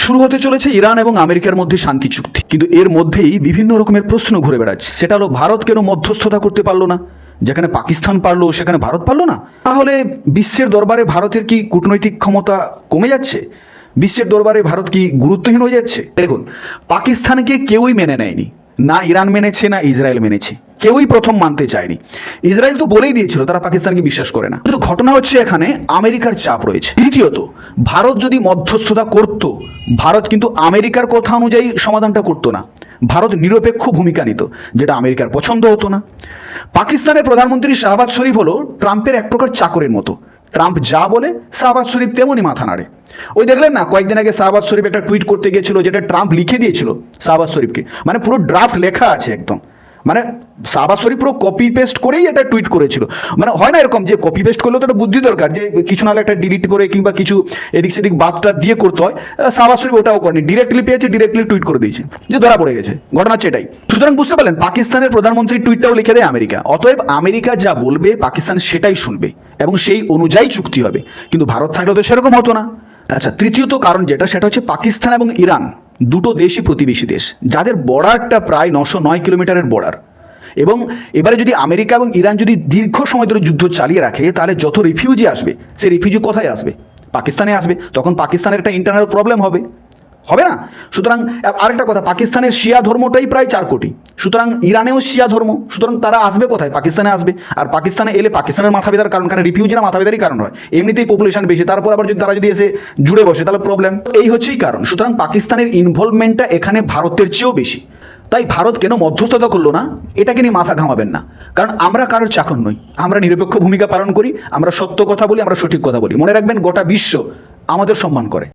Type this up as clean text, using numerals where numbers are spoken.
শুরু হতে চলেছে ইরান এবং আমেরিকার মধ্যে শান্তি চুক্তি, কিন্তু এর মধ্যেই বিভিন্ন রকমের প্রশ্ন ঘুরে বেড়াচ্ছে। সেটা হলো, ভারত কেন মধ্যস্থতা করতে পারলো না? যেখানে পাকিস্তান পারলো সেখানে ভারত পারলো না। তাহলে বিশ্বের দরবারে ভারতের কি কূটনৈতিক ক্ষমতা কমে যাচ্ছে? বিশ্বের দরবারে ভারত কি গুরুত্বহীন হয়ে যাচ্ছে? দেখুন, পাকিস্তানকে কেউই মেনে নেয়নি, না ইরান মেনেছে না ইসরায়েল মেনেছে, কেউই প্রথম মানতে চায়নি। ইসরায়েল তো বলেই দিয়েছিল তারা পাকিস্তানকে বিশ্বাস করে না। কিন্তু ঘটনা হচ্ছে এখানে আমেরিকার চাপ রয়েছে। দ্বিতীয়ত, ভারত যদি মধ্যস্থতা করত, ভারত কিন্তু আমেরিকার কথা অনুযায়ী সমাধানটা করতো না। ভারত নিরপেক্ষ ভূমিকা নিত, যেটা আমেরিকার পছন্দ হতো না। পাকিস্তানের প্রধানমন্ত্রী শাহবাজ শরীফ হলো ট্রাম্পের এক প্রকার চাকরের মতো। ট্রাম্প যা বলে শাহবাজ শরীফ তেমনই মাথা নাড়ে। ওই দেখলেন না, কয়েকদিন আগে শাহবাজ শরীফ একটা টুইট করতে গিয়েছিল, যেটা ট্রাম্প লিখে দিয়েছিল শাহবাজ শরীফকে, মানে পুরো ড্রাফট লেখা আছে একদম। মানে শাহবাজ শরীফ পুরো কপি পেস্ট করেই এটা টুইট করেছিল। মানে হয় না এরকম যে কপি পেস্ট করলে তো একটা বুদ্ধি দরকার, যে কিছু নাহলে একটা ডিলিট করে কিংবা কিছু এদিক সেদিক বাদটা দিয়ে করতে হয়। শাহবাজ শরীফ ওটাও করেনি, ডিরেক্টলি পেয়েছে, ডিরেক্টলি টুইট করে দিয়েছে, যে ধরা পড়ে গেছে। ঘটনা হচ্ছে এটাই। সুতরাং বুঝতে পারলেন, পাকিস্তানের প্রধানমন্ত্রীর টুইটটাও লিখে দেয় আমেরিকা। অতএব আমেরিকা যা বলবে পাকিস্তান সেটাই শুনবে এবং সেই অনুযায়ী চুক্তি হবে। কিন্তু ভারত থাকলে তো সেরকম হতো না। আচ্ছা, তৃতীয়ত কারণ যেটা, সেটা হচ্ছে পাকিস্তান এবং ইরান দুটো দেশই প্রতিবেশী দেশ, যাদের বর্ডারটা প্রায় 909 কিলোমিটারের বর্ডার। এবং এবারে যদি আমেরিকা এবং ইরান যদি দীর্ঘ সময় ধরে যুদ্ধ চালিয়ে রাখে, তাহলে যত রিফিউজি আসবে, সে রিফিউজি কোথায় আসবে? পাকিস্তানে আসবে। তখন পাকিস্তানের একটা ইন্টারনাল প্রবলেম হবে, হবে না? সুতরাং আরেকটা কথা, পাকিস্তানের শিয়া ধর্মটাই প্রায় 4 কোটি। সুতরাং ইরানেও শিয়া ধর্ম, সুতরাং তারা আসবে কোথায়? পাকিস্তানে আসবে। আর পাকিস্তানে এলে পাকিস্তানের মাথা ব্যথার কারণ, কারণ রিফিউজিরা মাথা ব্যথারই কারণ হয়। এমনিতেই পপুলেশন বেশি, তারপর আবার যদি তারা যদি এসে জুড়ে বসে, তাহলে প্রবলেম। এই হচ্ছেই কারণ। সুতরাং পাকিস্তানের ইনভলভমেন্টটা এখানে ভারতের চেয়েও বেশি। তাই ভারত কেন মধ্যস্থতা করলো না, এটাকে নিয়ে মাথা ঘামাবেন না। কারণ আমরা কারোর চাকর নই, আমরা নিরপেক্ষ ভূমিকা পালন করি, আমরা সত্য কথা বলি, আমরা সঠিক কথা বলি। মনে রাখবেন, গোটা বিশ্ব আমাদের সম্মান করে।